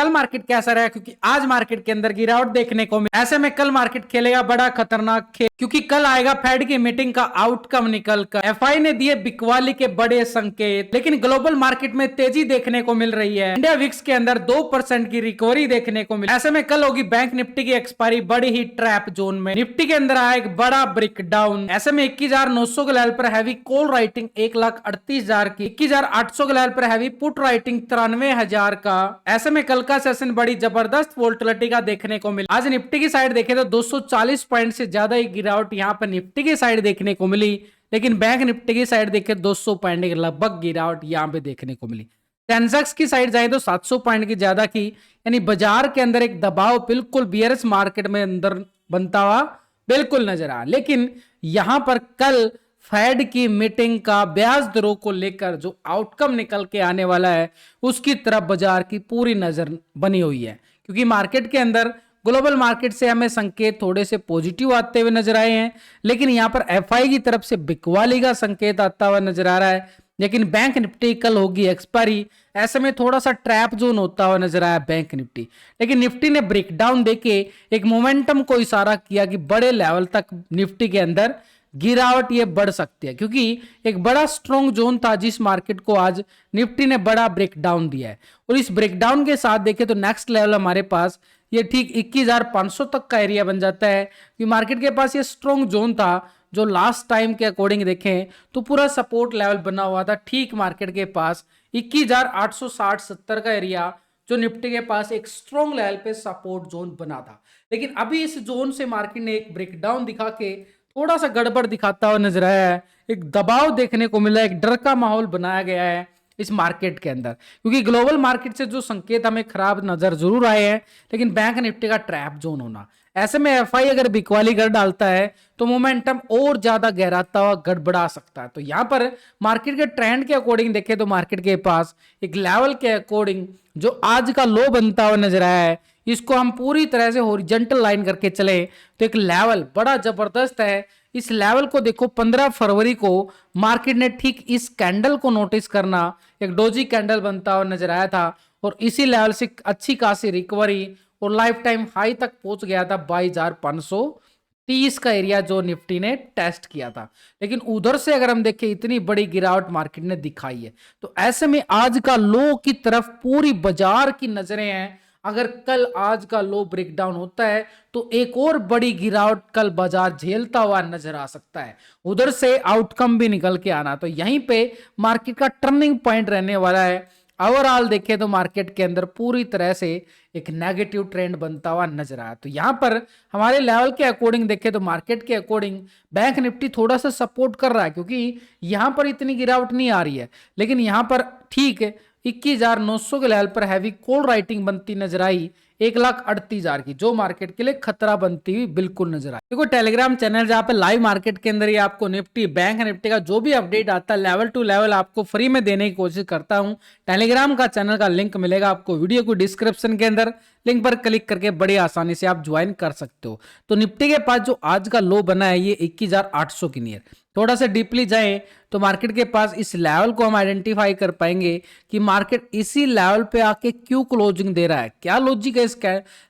कल मार्केट कैसा रहा, क्योंकि आज मार्केट के अंदर गिरावट देखने को मिली। ऐसे में कल मार्केट खेलेगा बड़ा खतरनाक खेल, क्योंकि कल आएगा फेड की मीटिंग का आउटकम निकलकर। एफआई ने दिए बिकवाली के बड़े संकेत, लेकिन ग्लोबल मार्केट में तेजी देखने को मिल रही है। इंडिया विक्स के अंदर 2% की रिकवरी देखने को मिली। ऐसे में कल होगी बैंक निफ्टी की एक्सपायरी बड़ी ही ट्रैप जोन में। निफ्टी के अंदर आया एक बड़ा ब्रेक डाउन। ऐसे में 21,900 के लेवल पर हैवी कॉल राइटिंग 1,38,000 की, 21,800 के लेवल पर हैवी पुट राइटिंग 93,000 का। ऐसे में कल का सेशन बड़ी जबरदस्त वोलेटिलिटी का देखने को मिला। आज निफ्टी की साइड देखें तो 240 पॉइंट से ज्यादा ही गिरावट यहां पर निफ्टी की साइड देखने को मिली, लेकिन बैंक निफ्टी की साइड देखें 200 पॉइंट के लगभग गिरावट यहां पे देखने को मिली। सेंसेक्स की साइड जाए तो 700 पॉइंट की ज्यादा की, यानी बाजार के अंदर एक दबाव बिल्कुल बियरस मार्केट में अंदर बनता हुआ बिल्कुल नजर आया। लेकिन यहां पर कल फेड की मीटिंग का ब्याज दरों को लेकर जो आउटकम निकल के आने वाला है उसकी तरफ बाजार की पूरी नजर बनी हुई है, क्योंकि मार्केट के अंदर ग्लोबल मार्केट से हमें संकेत थोड़े से पॉजिटिव आते हुए नजर आए हैं, लेकिन यहां पर एफआई की तरफ से बिकवाली का संकेत आता हुआ नजर आ रहा है। लेकिन बैंक निफ्टी कल होगी एक्सपायरी, ऐसे में थोड़ा सा ट्रैप जोन होता हुआ नजर आया बैंक निफ्टी। लेकिन निफ्टी ने ब्रेकडाउन देके एक मोमेंटम को इशारा किया कि बड़े लेवल तक निफ्टी के अंदर गिरावट ये बढ़ सकती है, क्योंकि एक बड़ा स्ट्रॉन्ग जोन था जिस मार्केट को आज निफ्टी ने बड़ा ब्रेकडाउन दिया है। और इस ब्रेकडाउन के साथ देखें तो नेक्स्ट लेवल हमारे पास ये ठीक 21,500 तक का एरिया बन जाता है, कि मार्केट के पास ये स्ट्रॉन्ग जोन था जो लास्ट टाइम के अकॉर्डिंग देखें तो पूरा सपोर्ट लेवल बना हुआ था ठीक मार्केट के पास 21,860-70 का एरिया, जो निफ्टी के पास एक स्ट्रॉन्ग लेवल पे सपोर्ट जोन बना था। लेकिन अभी इस जोन से मार्केट ने एक ब्रेकडाउन दिखा के थोड़ा सा गड़बड़ दिखाता हुआ नजर आया है। एक दबाव देखने को मिला, एक डर का माहौल बनाया गया है इस मार्केट के अंदर, क्योंकि ग्लोबल मार्केट से जो संकेत हमें खराब नजर जरूर आए हैं, लेकिन बैंक निफ्टी का ट्रैप जोन होना, ऐसे में एफआई अगर बिकवाली कर डालता है तो मोमेंटम और ज्यादा गहराता हुआ गड़बड़ा सकता है। तो यहां पर मार्केट के ट्रेंड के अकॉर्डिंग देखें तो मार्केट के पास एक लेवल के अकॉर्डिंग जो आज का लो बनता हुआ नजर आया है, इसको हम पूरी तरह से हॉरिजॉन्टल लाइन करके चले तो एक लेवल बड़ा जबरदस्त है। इस लेवल को देखो 15 फरवरी को मार्केट ने ठीक इस कैंडल को नोटिस करना, एक डोजी कैंडल बनता हुआ नजर आया था, और इसी लेवल से अच्छी खासी रिकवरी और लाइफ टाइम हाई तक पहुंच गया था 22,530 का एरिया जो निफ्टी ने टेस्ट किया था। लेकिन उधर से अगर हम देखें इतनी बड़ी गिरावट मार्केट ने दिखाई है, तो ऐसे में आज का लो की तरफ पूरी बाजार की नजरें हैं। अगर कल आज का लो ब्रेकडाउन होता है तो एक और बड़ी गिरावट कल बाजार झेलता हुआ नजर आ सकता है, उधर से आउटकम भी निकल के आना। तो यहीं पे मार्केट का टर्निंग पॉइंट रहने वाला है। ओवरऑल देखें तो मार्केट के अंदर पूरी तरह से एक नेगेटिव ट्रेंड बनता हुआ नजर आया। तो यहां पर हमारे लेवल के अकॉर्डिंग देखें तो मार्केट के अकॉर्डिंग बैंक निफ्टी थोड़ा सा सपोर्ट कर रहा है, क्योंकि यहां पर इतनी गिरावट नहीं आ रही है, लेकिन यहां पर ठीक है 21,900 के लेवल पर हैवी कॉल राइटिंग बनती नजर आई 1,38,000 की, जो मार्केट के लिए खतरा बनती हुई बिल्कुल नजर आई। देखो टेलीग्राम चैनल जहां पे लाइव मार्केट के अंदर ही आपको निफ्टी बैंक निफ्टी का जो भी अपडेट आता है लेवल टू लेवल आपको फ्री में देने की कोशिश करता हूं। टेलीग्राम का चैनल का लिंक मिलेगा आपको वीडियो को डिस्क्रिप्शन के अंदर, लिंक पर क्लिक करके बड़ी आसानी से आप ज्वाइन कर सकते हो। तो निफ्टी के पास जो आज का लो बना है ये 21,800 की नियर, थोड़ा सा डीपली जाएं तो मार्केट के पास इस लेवल को हम आइडेंटिफाई कर पाएंगे कि मार्केट इसी लेवल पे आके क्यों क्लोजिंग दे रहा है, क्या लॉजिक है इस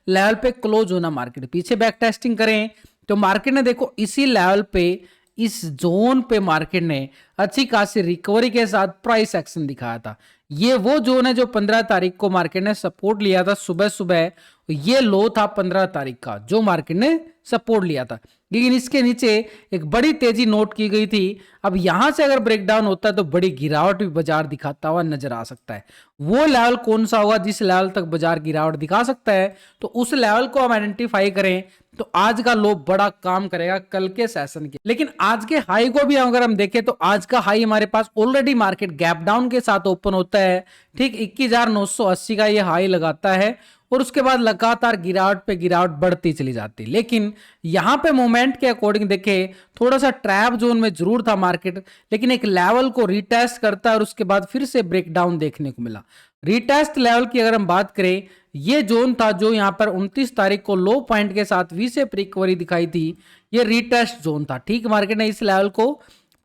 लेवल पे क्लोज होना। मार्केट पीछे बैक टेस्टिंग करें तो मार्केट ने देखो इसी लेवल पे इस जोन पे मार्केट ने अच्छी खासी रिकवरी के साथ प्राइस एक्शन दिखाया था। ये वो जोन है जो 15 तारीख को मार्केट ने सपोर्ट लिया था सुबह सुबह, ये लो था 15 तारीख का जो मार्केट ने सपोर्ट लिया था, लेकिन इसके नीचे एक बड़ी तेजी नोट की गई थी। अब यहां से अगर ब्रेकडाउन होता है तो बड़ी गिरावट भी बाजार दिखाता हुआ नजर आ सकता है। वो लेवल कौन सा होगा जिस लेवल तक बाजार गिरावट दिखा सकता है, तो उस लेवल को हम आइडेंटिफाई करें तो आज का लो बड़ा काम करेगा कल के सेशन के। लेकिन आज के हाई को भी अगर हम देखें तो आज का हाई हमारे पास ऑलरेडी मार्केट गैप डाउन के साथ ओपन होता है, ठीक 21,980 का ये हाई लगाता है, और उसके बाद लगातार गिरावट पे गिरावट बढ़ती चली जाती। लेकिन यहां पे मोमेंट के अकॉर्डिंग देखें थोड़ा सा ट्रैप जोन में जरूर था मार्केट, लेकिन एक लेवल को रिटेस्ट करता है और उसके बाद फिर से ब्रेकडाउन देखने को मिला। रिटेस्ट लेवल की अगर हम बात करें, ये जोन था जो यहां पर 29 तारीख को लो पॉइंट के साथ वी शेप रिकवरी दिखाई थी, ये रिटेस्ट जोन था। ठीक मार्केट ने इस लेवल को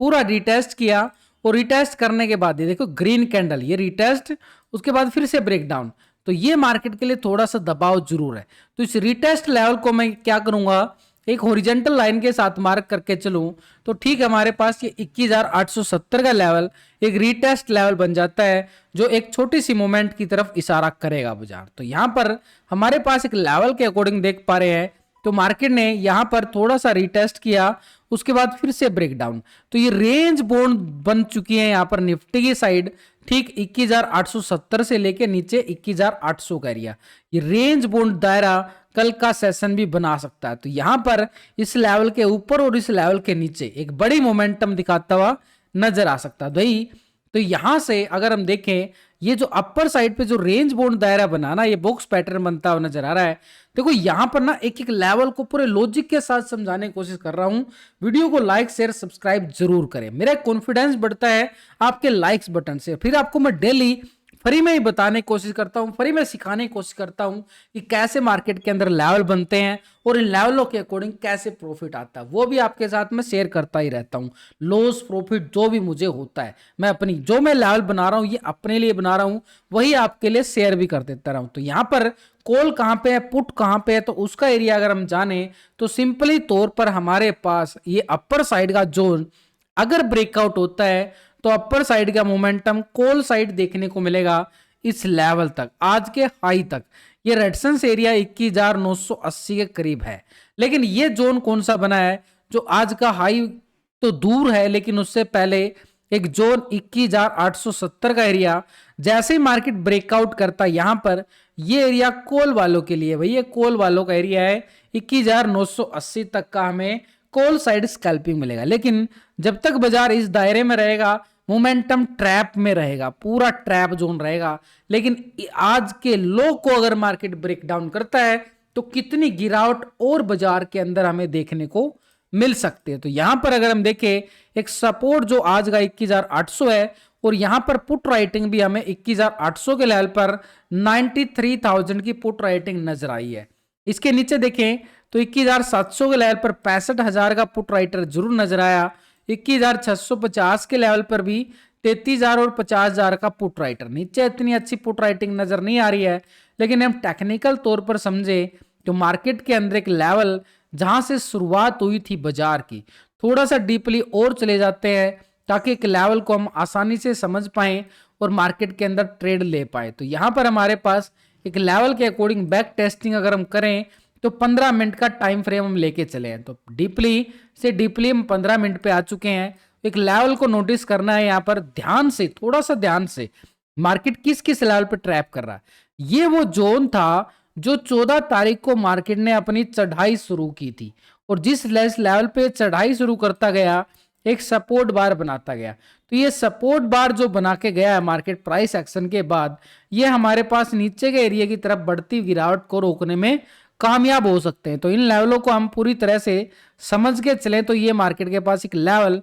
पूरा रिटेस्ट किया, और रिटेस्ट करने के बाद ये देखो ग्रीन कैंडल, ये रिटेस्ट उसके बाद फिर से ब्रेकडाउन। तो ये मार्केट के लिए थोड़ा सा दबाव जरूर है। तो इस रीटेस्ट लेवल को मैं क्या करूंगा, एक हॉरिजॉन्टल लाइन के साथ मार्क करके चलूं तो ठीक हमारे पास ये 21,870 का लेवल एक रीटेस्ट लेवल बन जाता है, जो एक छोटी सी मूवमेंट की तरफ इशारा करेगा बाजार। तो यहां पर हमारे पास एक लेवल के अकॉर्डिंग देख पा रहे हैं, तो मार्केट ने यहां पर थोड़ा सा रिटेस्ट किया, उसके बाद फिर से ब्रेकडाउन। तो ये रेंज बोन्ड बन चुकी है यहां पर निफ्टी की साइड, ठीक 21,870 से लेके नीचे 21,800 का एरिया, ये रेंज बोन्ड दायरा कल का सेशन भी बना सकता है। तो यहां पर इस लेवल के ऊपर और इस लेवल के नीचे एक बड़ी मोमेंटम दिखाता हुआ नजर आ सकता है भाई। तो यहां से अगर हम देखें, ये जो अपर साइड पे जो रेंज बोन्ड दायरा बनाना, ये बॉक्स पैटर्न बनता हुआ नजर आ रहा है। देखो यहां पर ना एक एक लेवल को पूरे लॉजिक के साथ समझाने की कोशिश कर रहा हूं। वीडियो को लाइक शेयर सब्सक्राइब जरूर करें, मेरा कॉन्फिडेंस बढ़ता है आपके लाइक्स बटन से। फिर आपको मैं डेली फ्री में ही बताने की कोशिश करता हूं, फ्री में सिखाने की कोशिश करता हूं कि कैसे मार्केट के अंदर लेवल बनते हैं और इन लेवलों के अकॉर्डिंग कैसे प्रॉफिट आता है, वो भी आपके साथ में शेयर करता ही रहता हूं। लॉस प्रॉफिट जो भी मुझे होता है, मैं अपनी जो मैं लेवल बना रहा हूं ये अपने लिए बना रहा हूं, वही आपके लिए शेयर भी कर देता रहा हूं। तो यहां पर कॉल कहां पे है, पुट कहां पे है, तो उसका एरिया अगर हम जाने तो सिंपली तौर पर हमारे पास ये अपर साइड का जोन अगर ब्रेकआउट होता है तो अपर साइड का मोमेंटम कॉल साइड देखने को मिलेगा इस लेवल तक, आज के हाई तक। ये रेजिस्टेंस एरिया 21,980 के करीब है, लेकिन ये जोन कौन सा बना है, जो आज का हाई तो दूर है, लेकिन उससे पहले एक जोन 21,870 का एरिया जैसे ही मार्केट ब्रेकआउट करता है, यहां पर ये एरिया कॉल वालों के लिए भाई, ये कॉल वालों का एरिया है, 21,980 तक का हमें कॉल साइड स्कैल्पिंग मिलेगा। लेकिन जब तक बाजार इस दायरे में रहेगा, मोमेंटम ट्रैप में रहेगा, पूरा ट्रैप जोन रहेगा। लेकिन आज के लो को अगर मार्केट ब्रेकडाउन करता है तो कितनी गिरावट और बाजार के अंदर हमें देखने को मिल सकती है। तो यहां पर अगर हम देखें, एक सपोर्ट जो आज का 21,800 है, और यहां पर पुट राइटिंग भी हमें 21,800 के लेवल पर 93,000 की पुट राइटिंग नजर आई है। इसके नीचे देखें तो 21,700 के लेवल पर 65,000 का पुट राइटर जरूर नजर आया। 21,650 के लेवल पर भी 33,000 और 50,000 का पुट राइटर, नीचे इतनी अच्छी पुट राइटिंग नजर नहीं आ रही है। लेकिन हम टेक्निकल तौर पर समझे तो मार्केट के अंदर एक लेवल जहां से शुरुआत हुई थी बाजार की, थोड़ा सा डीपली और चले जाते हैं ताकि एक लेवल को हम आसानी से समझ पाएं और मार्केट के अंदर ट्रेड ले पाए। तो यहां पर हमारे पास एक लेवल के अकॉर्डिंग बैक टेस्टिंग अगर हम करें तो 15 मिनट का टाइम फ्रेम हम लेके चले हैं। तो डीपली से डीपली हम 15 मिनट पे आ चुके हैं। एक लेवल को नोटिस करना है यहाँ पर ध्यान से, थोड़ा सा ध्यान से, मार्केट किस किस लेवल पे ट्रैप कर रहा है। ये वो जोन था जो 14 तारीख को मार्केट ने अपनी चढ़ाई शुरू की थी, और जिस लेवल पे चढ़ाई शुरू करता गया एक सपोर्ट बार बनाता गया। तो ये सपोर्ट बार जो बना के गया है मार्केट प्राइस एक्शन के बाद, ये हमारे पास नीचे के एरिया की तरफ बढ़ती गिरावट को रोकने में कामयाब हो सकते हैं। तो इन लेवलों को हम पूरी तरह से समझ के चलें तो ये मार्केट के पास एक लेवल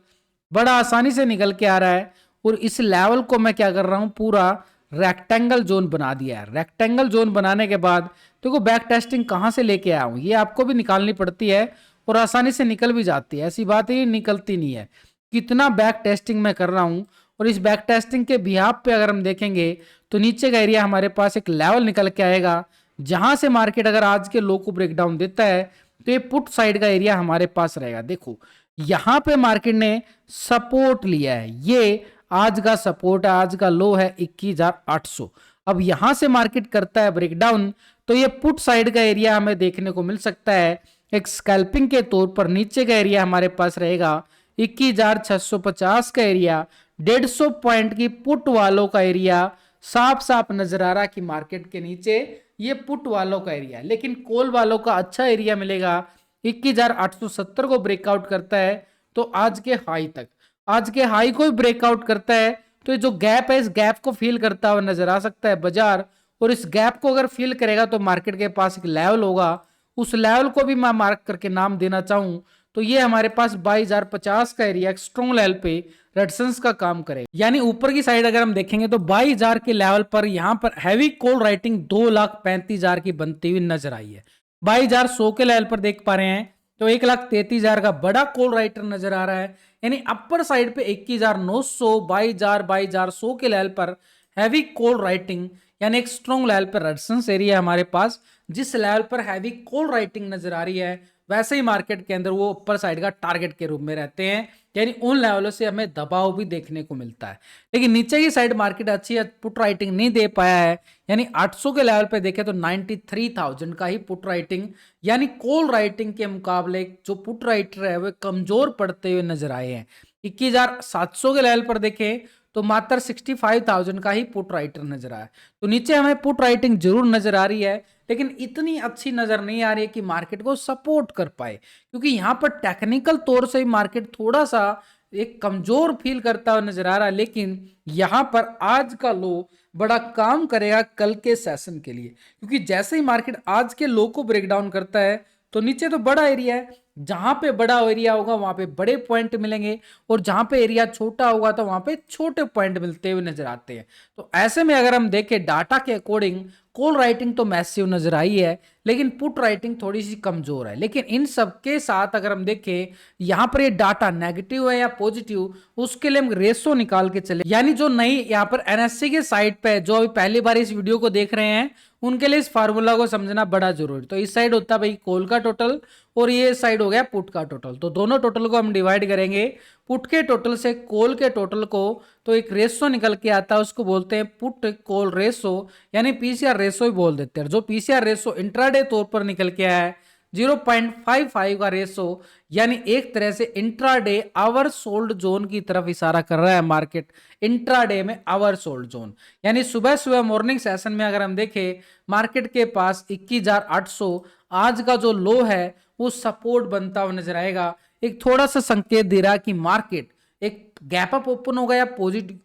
बड़ा आसानी से निकल के आ रहा है, और इस लेवल को मैं क्या कर रहा हूं, पूरा रेक्टेंगल जोन बना दिया है। रेक्टेंगल जोन बनाने के बाद देखो बैक टेस्टिंग कहां से लेके आया हूं, ये आपको भी निकालनी पड़ती है और आसानी से निकल भी जाती है, ऐसी बात ही निकलती नहीं है। कितना बैक टेस्टिंग मैं कर रहा हूं, और इस बैक टेस्टिंग के बिहाफ पे अगर हम देखेंगे तो नीचे का एरिया हमारे पास एक लेवल निकल के आएगा, जहां से मार्केट अगर आज के लो को ब्रेकडाउन देता है तो ये पुट साइड का एरिया हमारे पास रहेगा। देखो यहां पे मार्केट ने सपोर्ट लिया है, ये आज का सपोर्ट है, आज का लो है 21,800। अब यहां से मार्केट करता है ब्रेकडाउन तो ये पुट साइड का एरिया हमें देखने को मिल सकता है एक स्कैल्पिंग के तौर पर। नीचे का एरिया हमारे पास रहेगा 21,650 का एरिया, 150 पॉइंट की पुट वालों का एरिया साफ साफ नजर आ रहा कि मार्केट के नीचे ये पुट वालों का एरिया, लेकिन कॉल वालों का अच्छा एरिया मिलेगा। 21,870 को ब्रेकआउट करता है तो आज के हाई तक, आज के हाई को भी ब्रेकआउट करता है तो ये जो गैप है, इस गैप को फील करता हुआ नजर आ सकता है बाजार। और इस गैप को अगर फील करेगा तो मार्केट के पास एक लेवल होगा, उस लेवल को भी मैं मार्क करके नाम देना चाहूं तो ये हमारे पास 22,050 का एरिया स्ट्रॉन्ग लेवल पे रेजिस्टेंस का काम करे। यानी ऊपर की साइड अगर हम देखेंगे तो 22,000 के लेवल पर यहां पर हैवी कॉल राइटिंग 2,35,000 की बनती हुई नजर आई है। 22,100 के लेवल पर देख पा रहे हैं तो 1,33,000 का बड़ा कॉल राइटर नजर आ रहा है। यानी अपर साइड पे 21,900, 22,000, 22,100 के लेवल पर हैवी कॉल राइटिंग यानी एक स्ट्रॉन्ग लेवल पर रेजिस्टेंस एरिया हमारे पास, जिस लेवल पर हैवी कॉल राइटिंग नजर आ रही है वैसे ही मार्केट के अंदर वो ऊपर साइड का टारगेट के रूप में रहते हैं, यानी उन लेवलों से हमें दबाव भी देखने को मिलता है। लेकिन नीचे की साइड मार्केट अच्छी पुट राइटिंग नहीं दे पाया है, यानी 800 के लेवल पे देखें तो 93,000 का ही पुट राइटिंग, यानी कॉल राइटिंग के मुकाबले जो पुट राइटर है वे कमजोर पड़ते हुए नजर आए हैं। 21,700 के लेवल पर देखें तो मात्र 65,000 का ही पुट राइटर नजर आया। तो नीचे हमें पुट राइटिंग जरूर नजर आ रही है, लेकिन इतनी अच्छी नजर नहीं आ रही है कि मार्केट को सपोर्ट कर पाए, क्योंकि यहां पर टेक्निकल तौर से मार्केट थोड़ा सा एक कमजोर फील करता हुआ नजर आ रहा है। लेकिन यहां पर आज का लो बड़ा काम करेगा कल के सेशन के लिए, क्योंकि जैसे ही मार्केट आज के लो को ब्रेक डाउन करता है तो नीचे तो बड़ा एरिया है, जहां पे बड़ा एरिया होगा वहां पे बड़े पॉइंट मिलेंगे, और जहां पे एरिया छोटा होगा तो वहां पे छोटे पॉइंट मिलते हुए नजर आते हैं। तो ऐसे में अगर हम देखें डाटा के अकॉर्डिंग कॉल राइटिंग तो मैसिव नजर आई है, लेकिन पुट राइटिंग थोड़ी सी कमजोर है। लेकिन इन सब के साथ अगर हम देखें यहाँ पर ये डाटा नेगेटिव है या पॉजिटिव, उसके लिए हम रेशो निकाल के चले, यानी जो नई यहाँ पर एनएससी के साइड पे जो अभी पहली बार इस वीडियो को देख रहे हैं उनके लिए इस फार्मूला को समझना बड़ा जरूरी। तो इस साइड होता है भाई कॉल का टोटल, और ये साइड हो गया पुट का टोटल। तो दोनों टोटल को हम डिवाइड करेंगे, पुट के टोटल से कॉल के टोटल को, तो एक रेशो निकल के आता है, उसको बोलते हैं पुट कॉल रेशो, यानी पीसीआर रेशो ही बोल देते हैं। जो पीसीआर रेशो इंट्राडे तौर पर निकल के आया है 0.55 का रेशो, यानी एक तरह से इंट्राडे आवर सोल्ड जोन की तरफ इशारा कर रहा है मार्केट। इंट्राडे में आवर सोल्ड जोन, यानी सुबह सुबह मॉर्निंग सेशन में अगर हम देखें मार्केट के पास 21,800 आज का जो लो है वो सपोर्ट बनता हुआ नजर आएगा। एक थोड़ा सा संकेत दे रहा कि मार्केट एक गैप अप ओपन होगा या पॉजिटिव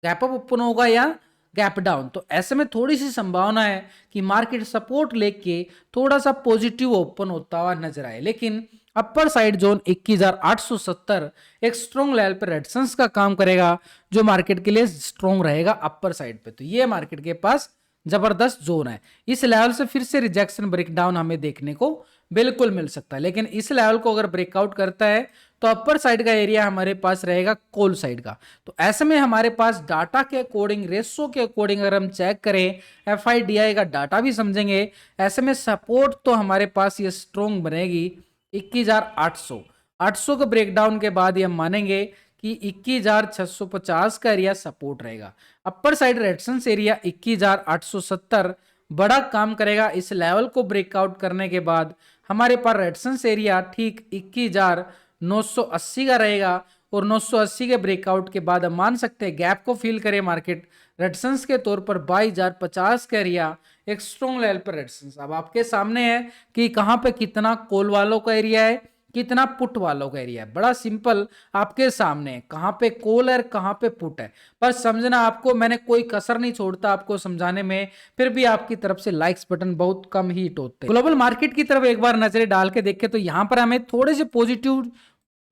गैप अप ओपन होगा या गैप डाउन। तो ऐसे में थोड़ी सी संभावना है कि मार्केट सपोर्ट लेके थोड़ा सा पॉजिटिव ओपन होता हुआ नजर आए। लेकिन अपर साइड जोन 21,870 एक स्ट्रॉन्ग लेवल पर रेजिस्टेंस का काम करेगा, जो मार्केट के लिए स्ट्रॉन्ग रहेगा अपर साइड पे। तो ये मार्केट के पास जबरदस्त जोन है। इस लेवल से फिर से रिजेक्शन ब्रेकडाउन हमें देखने को बिल्कुल मिल सकता है, लेकिन इस लेवल को अगर ब्रेकआउट करता है तो अपर साइड का एरिया हमारे पास रहेगा कॉल साइड का। तो ऐसे में हमारे पास डाटा के अकॉर्डिंग रेशो के अकॉर्डिंग अगर हम चेक करें, एफआईडीआई का डाटा भी समझेंगे, ऐसे में सपोर्ट तो हमारे पास ये स्ट्रॉन्ग बनेगी 21,800। 800 के ब्रेकडाउन के बाद ये हम मानेंगे कि 21,650 का एरिया सपोर्ट रहेगा। अपर साइड रेजिस्टेंस एरिया 21,870 बड़ा काम करेगा। इस लेवल को ब्रेकआउट करने के बाद हमारे पास रेजिस्टेंस एरिया ठीक 21,980 का रहेगा, और 980 के ब्रेकआउट के बाद हम मान सकते हैं गैप को फिल करे मार्केट रेजिस्टेंस के तौर पर 22,050 का एरिया एक स्ट्रॉन्ग लेवल पर रेजिस्टेंस। अब आपके सामने है कि कहां पे कितना कॉल वालों का एरिया है, कितना पुट वालों का एरिया है। बड़ा सिंपल आपके सामने है, कहां पे कॉल है कहां पे पुट है। पर समझना आपको, मैंने कोई कसर नहीं छोड़ता आपको समझाने में, फिर भी आपकी तरफ से लाइक्स बटन बहुत कम ही हिट होते हैं। ग्लोबल मार्केट की तरफ एक बार नजरें डाल के देखें तो यहां पर हमें थोड़े से पॉजिटिव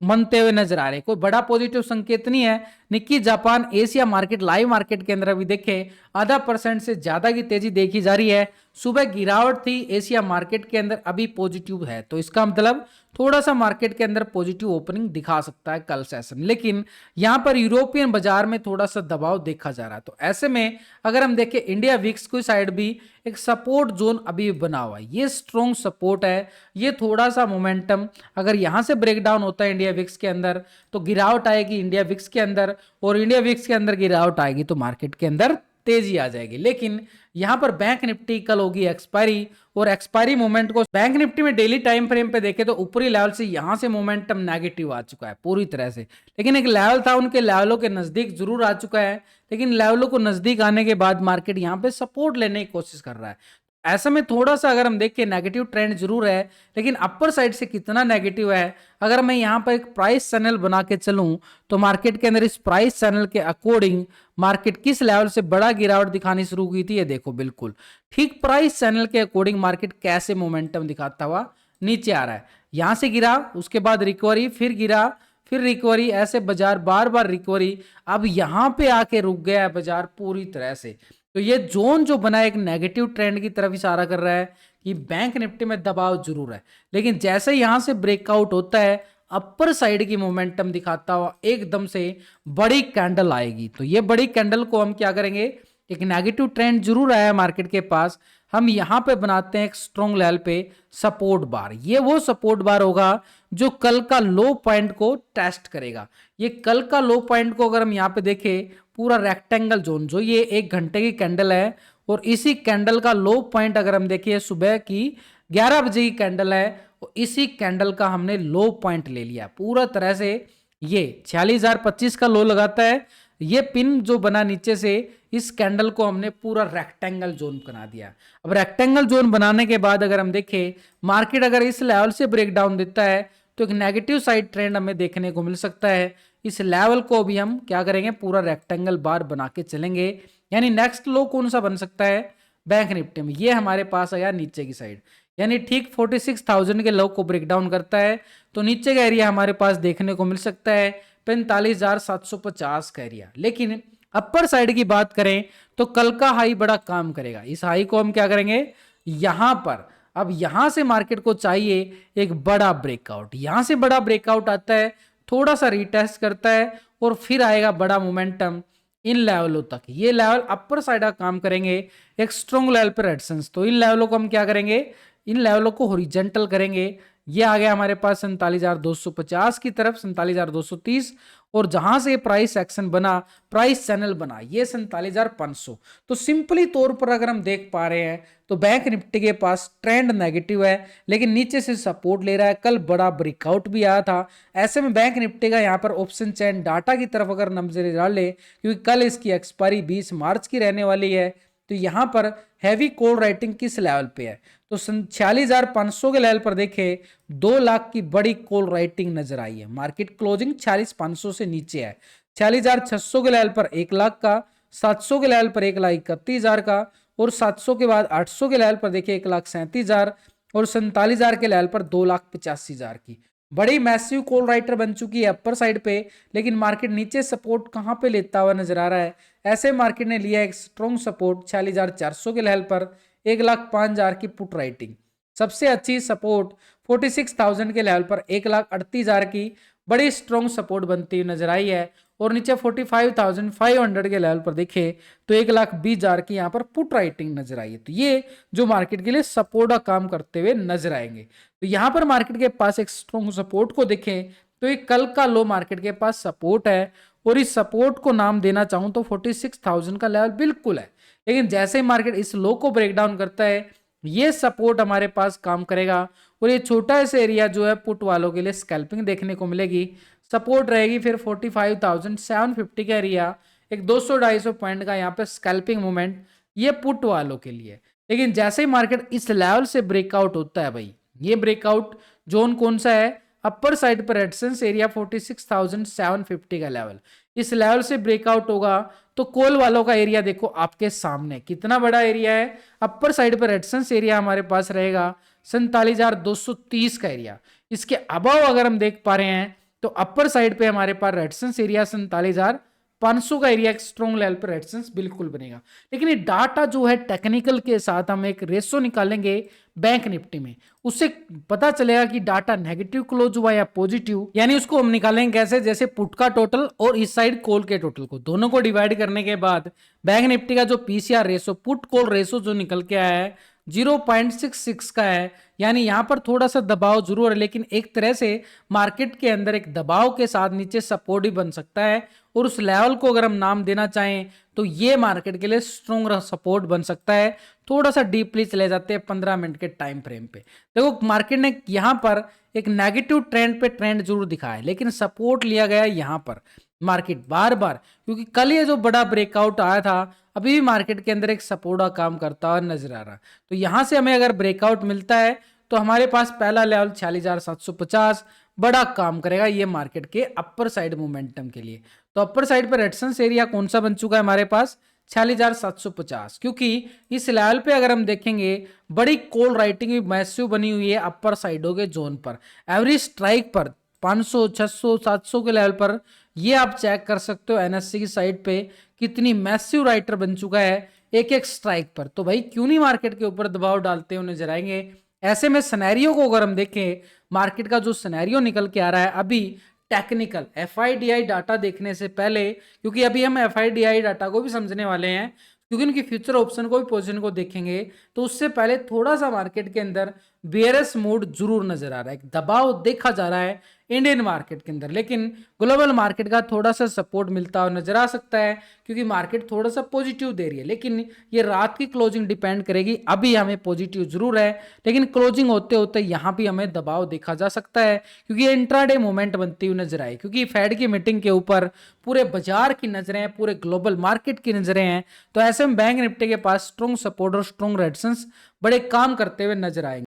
मनते हुए नजर आ रहे हैं, कोई बड़ा पॉजिटिव संकेत नहीं है। Nikki Japan Asia market live market के अंदर अभी देखें 0.5% से ज्यादा की तेजी देखी जा रही है। सुबह गिरावट थी एशिया मार्केट के अंदर, अभी पॉजिटिव है, तो इसका मतलब थोड़ा सा मार्केट के अंदर पॉजिटिव ओपनिंग दिखा सकता है कल सेशन। लेकिन यहां पर यूरोपियन बाजार में थोड़ा सा दबाव देखा जा रहा है। तो ऐसे में अगर हम देखें इंडिया विक्स की साइड भी एक सपोर्ट जोन अभी बना हुआ है, ये स्ट्रॉन्ग सपोर्ट है। ये थोड़ा सा मोमेंटम अगर यहां से ब्रेकडाउन होता है इंडिया विक्स के अंदर तो गिरावट आएगी इंडिया विक्स के अंदर, और इंडिया विक्स के अंदर गिरावट आएगी तो मार्केट के अंदर तेजी आ जाएगी। लेकिन यहां पर बैंक निफ्टी कल होगी एक्सपायरी, और एक्सपायरी मोमेंट को बैंक निफ्टी में डेली टाइम फ्रेम पे देखें तो ऊपरी लेवल से यहां से मोमेंटम नेगेटिव आ चुका है पूरी तरह से। लेकिन एक लेवल था, उनके लेवलों के नजदीक जरूर आ चुका है, लेकिन लेवलों को नजदीक आने के बाद मार्केट यहां पे सपोर्ट लेने की कोशिश कर रहा है। ऐसे में थोड़ा सा अगर हम देखें नेगेटिव ट्रेंड जरूर है, लेकिन अपर साइड से कितना नेगेटिव है। अगर मैं यहां पर एक प्राइस चैनल बना के चलूं तो मार्केट के अंदर इस प्राइस चैनल के अकॉर्डिंग मार्केट किस लेवल से बड़ा गिरावट दिखानी शुरू हुई थी, ये देखो बिल्कुल ठीक प्राइस चैनल के अकॉर्डिंग मार्केट कैसे मोमेंटम दिखाता हुआ नीचे आ रहा है। यहां से गिरा, उसके बाद रिकवरी, फिर गिरा, फिर रिकवरी, ऐसे बाजार बार बार रिकवरी। अब यहां पे आके रुक गया है बाजार पूरी तरह से। तो ये जोन जो बना एक नेगेटिव ट्रेंड की तरफ इशारा कर रहा है कि बैंक निफ्टी में दबाव जरूर है, लेकिन जैसे यहां से ब्रेकआउट होता है अपर साइड की मोमेंटम दिखाता हुआ एकदम से बड़ी कैंडल आएगी। तो ये बड़ी कैंडल को हम क्या करेंगे, एक नेगेटिव ट्रेंड जरूर आया मार्केट के पास। हम यहाँ पे बनाते हैं एक स्ट्रॉन्ग लेवल पे सपोर्ट बार। ये वो सपोर्ट बार होगा जो कल का लो पॉइंट को टेस्ट करेगा। ये कल का लो पॉइंट को अगर हम यहाँ पे देखें, पूरा रेक्टेंगल जोन, जो ये 1 घंटे की कैंडल है और इसी कैंडल का लो पॉइंट अगर हम देखिए सुबह की 11 बजे की कैंडल है, और इसी कैंडल का हमने लो पॉइंट ले लिया पूरा तरह से। ये 46,025 का लो लगाता है, ये पिन जो बना नीचे से, इस कैंडल को हमने पूरा रेक्टेंगल जोन बना दिया। अब रेक्टेंगल जोन बनाने के बाद अगर हम देखें मार्केट अगर इस लेवल से ब्रेक डाउन देता है तो एक नेगेटिव साइड ट्रेंड हमें देखने को मिल सकता है। इस लेवल को भी हम क्या करेंगे, पूरा रेक्टेंगल बार बना के चलेंगे। यानी नेक्स्ट लो कौन सा बन सकता है बैंक निफ्टी में, ये हमारे पास आया नीचे की साइड, यानी ठीक 46,000 के लो को ब्रेक डाउन करता है तो नीचे का एरिया हमारे पास देखने को मिल सकता है 45,750 का एरिया। लेकिन अपर साइड की बात करें तो कल का हाई बड़ा काम करेगा। इस हाई को हम क्या करेंगे यहां पर, अब यहां से मार्केट को चाहिए एक बड़ा ब्रेकआउट। यहां से बड़ा ब्रेकआउट आता है, थोड़ा सा रिटेस्ट करता है और फिर आएगा बड़ा मोमेंटम इन लेवलों तक। ये लेवल अपर साइड का काम करेंगे एक स्ट्रॉन्ग लेवल पर रेजिस्टेंस। तो इन लेवलों को हम क्या करेंगे, इन लेवलों को हॉरिजॉन्टल करेंगे। ये आ गया हमारे पास 47,250 की तरफ, 47,230, और जहां से प्राइस एक्शन बना, प्राइस चैनल बना, ये 47,500। तो सिंपली तौर पर अगर हम देख पा रहे हैं तो बैंक निफ्टी के पास ट्रेंड नेगेटिव है, लेकिन नीचे से सपोर्ट ले रहा है। कल बड़ा ब्रेकआउट भी आया था। ऐसे में बैंक निफ्टी का यहाँ पर ऑप्शन चेन डाटा की तरफ अगर नजर डाल ले, क्योंकि कल इसकी एक्सपायरी 20 मार्च की रहने वाली है, तो यहाँ पर हैवी कॉल राइटिंग किस लेवल पे है, तो 46,500 के लेवल पर देखें 2 लाख की बड़ी कॉल राइटिंग नजर आई है। मार्केट क्लोजिंग 46,500 से नीचे है। 46,600 के लेवल पर 1 लाख का, 700 के लेवल पर 1,31,000 का, और 700 के बाद 800 के लेवल पर देखिए 1,37,000, और 47,000 के लेवल पर 2,85,000 की बड़ी मैसिव कॉल राइटर बन चुकी है अपर साइड पे। लेकिन मार्केट नीचे सपोर्ट कहां पे लेता हुआ नजर आ रहा है, ऐसे मार्केट ने लिया एक स्ट्रॉन्ग सपोर्ट 46,400 के लेवल पर 1,05,000 की पुट राइटिंग। सबसे अच्छी सपोर्ट 46,000 के लेवल पर 1,38,000 की बड़ी स्ट्रॉन्ग सपोर्ट बनती हुई नजर आई है। और नीचे 45,500 के लेवल पर देखे तो 1,20,000 की यहाँ पर पुट राइटिंग नजर आई है। तो ये जो मार्केट के लिए सपोर्ट का काम करते हुए नजर आएंगे। तो यहाँ पर मार्केट के पास एक स्ट्रॉन्ग सपोर्ट को देखें तो एक कल का लो मार्केट के पास सपोर्ट है, और इस सपोर्ट को नाम देना चाहूं तो 46,000 का लेवल बिल्कुल है। लेकिन जैसे ही मार्केट इस लो को ब्रेक डाउन करता है, ये सपोर्ट हमारे पास काम करेगा, और ये छोटा सा एरिया जो है पुट वालों के लिए स्कैल्पिंग देखने को मिलेगी। सपोर्ट रहेगी फिर 45,750 का एरिया, एक 200-250 पॉइंट का यहाँ पे स्कैल्पिंग मूवमेंट, ये पुट वालों के लिए। लेकिन जैसे ही मार्केट इस लेवल से ब्रेकआउट होता है भाई, ये ब्रेकआउट जोन कौन सा है, अपर साइड पर रेजिस्टेंस एरिया 46,750 का लेवल, इस लेवल से ब्रेकआउट होगा तो कॉल वालों का एरिया देखो आपके सामने कितना बड़ा एरिया है। अपर साइड पर रेजिस्टेंस एरिया हमारे पास रहेगा 47,230 का एरिया। इसके अबाव अगर हम देख पा रहे हैं तो अपर साइड पे हमारे पास रेजिस्टेंस एरिया 47,500 का एरिया, एक स्ट्रॉन्ग लेवल पर रेजिस्टेंस बिल्कुल बनेगा। लेकिन ये डाटा जो है टेक्निकल के साथ हम एक रेशो निकालेंगे बैंक निफ्टी में, उससे पता चलेगा कि डाटा नेगेटिव क्लोज हुआ या पॉजिटिव। यानी उसको हम निकालेंगे कैसे, जैसे पुट का टोटल और इस साइड कॉल के टोटल को, दोनों को डिवाइड करने के बाद बैंक निफ्टी का जो PCR ratio, put call ratio जो निकल के आया है 0.66 का है। यानी यहां पर थोड़ा सा दबाव जरूर है, लेकिन एक तरह से मार्केट के अंदर एक दबाव के साथ नीचे सपोर्ट भी बन सकता है, और उस लेवल को अगर हम नाम देना चाहें तो ये मार्केट के लिए स्ट्रॉन्ग सपोर्ट बन सकता है। थोड़ा सा डीपली चले जाते हैं 15 मिनट के टाइम फ्रेम पे। देखो मार्केट ने यहां पर एक नेगेटिव ट्रेंड पे ट्रेंड जरूर दिखाया है, लेकिन सपोर्ट लिया गया यहां पर मार्केट बार बार, क्योंकि कल ये जो बड़ा ब्रेकआउट आया था, अभी भी मार्केट के अंदर एक सपोर्ट का काम करता हुआ नजर आ रहा। तो यहां से हमें अगर ब्रेकआउट मिलता है तो हमारे पास पहला लेवल 46,750 बड़ा काम करेगा ये मार्केट के अपर साइड मोमेंटम के लिए। तो अपर साइड पर रेजिस्टेंस एरिया कौन सा बन चुका है हमारे पास 46,750, क्योंकि इस लेवल पे अगर हम देखेंगे बड़ी कॉल राइटिंग भी मैसिव बनी हुई है अपर साइडों के जोन पर, एवरेज स्ट्राइक पर 500, 600, 700 के लेवल पर। ये आप चेक कर सकते हो एनएससी की साइड पे कितनी मैसिव राइटर बन चुका है एक एक स्ट्राइक पर। तो भाई क्यों नहीं मार्केट के ऊपर दबाव डालते हुए नजर आएंगे। ऐसे में सिनेरियो को अगर हम देखें, मार्केट का जो सिनेरियो निकल के आ रहा है अभी टेक्निकल एफआईडीआई डाटा देखने से पहले, क्योंकि अभी हम एफआईडीआई डाटा को भी समझने वाले हैं, क्योंकि उनकी फ्यूचर ऑप्शन को भी पोजीशन को देखेंगे तो उससे पहले थोड़ा सा मार्केट के अंदर बेयरस मूड जरूर नजर आ रहा है, दबाव देखा जा रहा है इंडियन मार्केट के अंदर, लेकिन ग्लोबल मार्केट का थोड़ा सा सपोर्ट मिलता हुआ नजर आ सकता है क्योंकि मार्केट थोड़ा सा पॉजिटिव दे रही है। लेकिन ये रात की क्लोजिंग डिपेंड करेगी, अभी हमें पॉजिटिव जरूर है लेकिन क्लोजिंग होते होते यहां भी हमें दबाव देखा जा सकता है क्योंकि ये इंट्राडे मूवमेंट बनती हुई नजर आई, क्योंकि फेड की मीटिंग के ऊपर पूरे बाजार की नजरें हैं, पूरे ग्लोबल मार्केट की नजरें हैं। तो ऐसे में बैंक निफ्टी के पास स्ट्रॉन्ग सपोर्ट और स्ट्रॉन्ग रेजिस्टेंस बड़े काम करते हुए नजर आएंगे।